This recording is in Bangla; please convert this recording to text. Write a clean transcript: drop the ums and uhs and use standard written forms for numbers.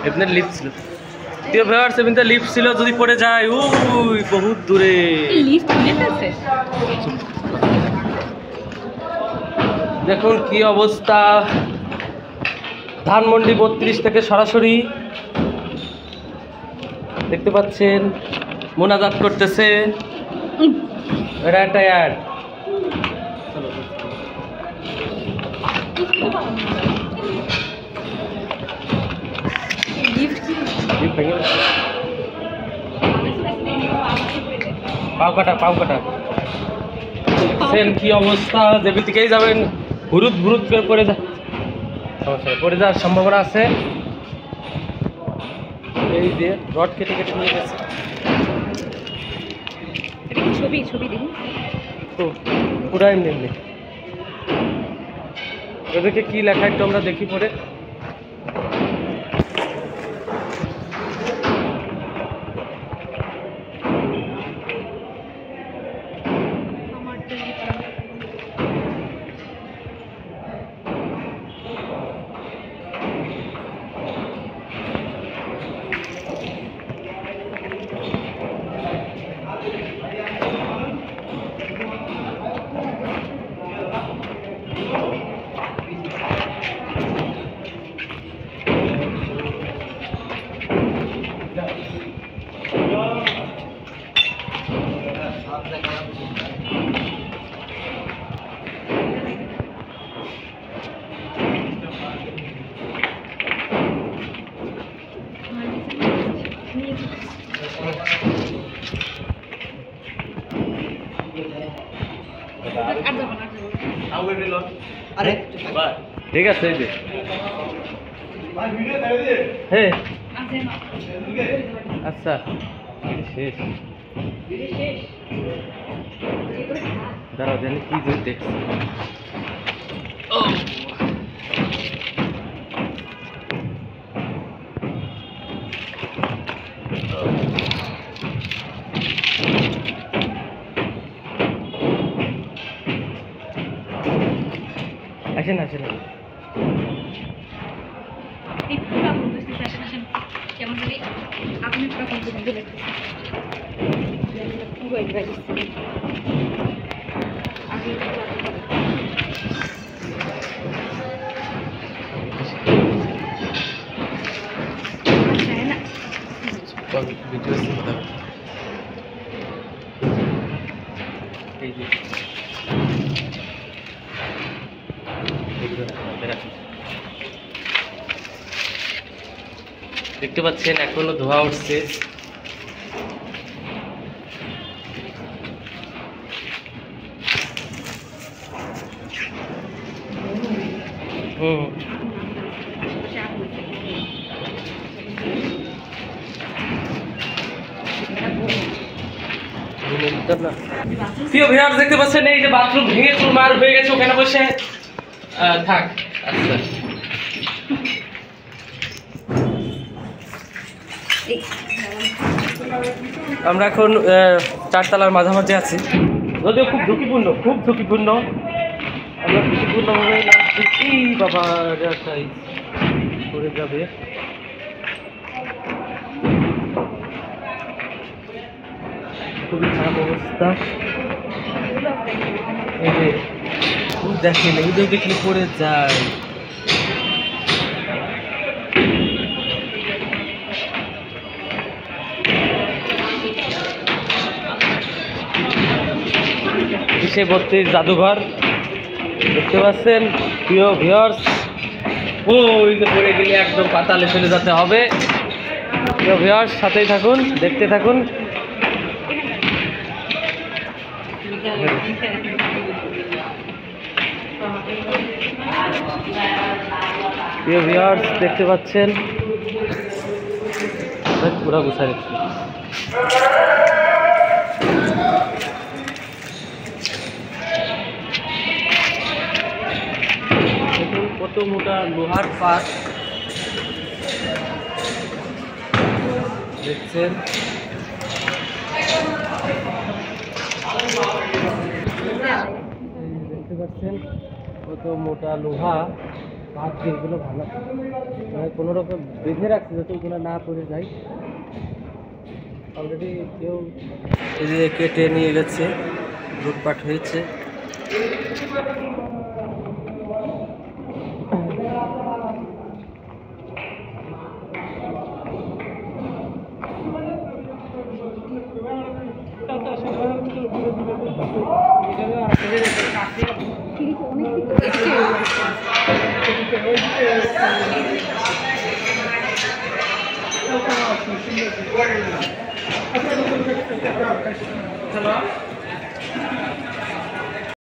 এমনি লিফট ছিল, প্রিয় ভিউয়ার্স, এমনিতে লিফট ছিল, যদি পড়ে যায় ওই বহুত দূরে। দেখুন কি অবস্থা, ধানমন্ডি 32 থেকে সরাসরি দেখতে পাচ্ছেন মোনাজাত করতেছে। এটা একটা অ্যাড। পাও কাটা দেখছেন কি অবস্থা, যেদিকেই যাবেন হুরুদ হুরুদ করে পড়ে যাওয়ার সম্ভাবনা আছে। এই যে রড কেটে নিয়ে গেছে। ছবি দেখি তো পুরাই এমনি ওদেরকে কি লেখা একটু আমরা দেখি পরে। ঠিক আছে, এই যে হ্যাঁ আচ্ছা শেষ। দাঁড়াও জানি কি যে দেখছি। আসেন দেখতে পাচ্ছেন এখনো ধোয়া উঠছে। প্রিয় ভিউয়ার্স, দেখতে পাচ্ছেন এই যে বাথরুম ভেঙে চুরমার হয়ে গেছে, ওখানে বসে থাক। আচ্ছা আমরা এখন 4 তলার মাঝামাঝি আছি, যদিও খুব ঝুঁকিপূর্ণ। আমরা ঝুঁকিপূর্ণভাবে নামছি। বাবা করে যাবে। খুবই খারাপ অবস্থা। এই যে দেখেন, এগুলো দেখলে পড়ে যায়। কিসে 32 জাদুঘর দেখতে পাচ্ছেন প্রিয় ভিউয়ার্স। ওই যে পড়ে গেলে একদম পাতালে চলে যেতে হবে। প্রিয় ভিউয়ার্স, সাথেই থাকুন, দেখতে থাকুন। প্রিয় ভিউয়ার্স, দেখতে পাচ্ছেন পুরা গুছাই কত মোটা লোহার পাত দেখছেন। দেখতে পাচ্ছেন কত মোটা লোহা পাত দিয়ে এগুলো ভালো মানে কোনো রকম বেঁধে রাখছে যাতে ওগুলো না পড়ে যায়। অলরেডি কেউ এই যে কেটে নিয়ে গেছে, লুটপাট হয়েছে। অনেক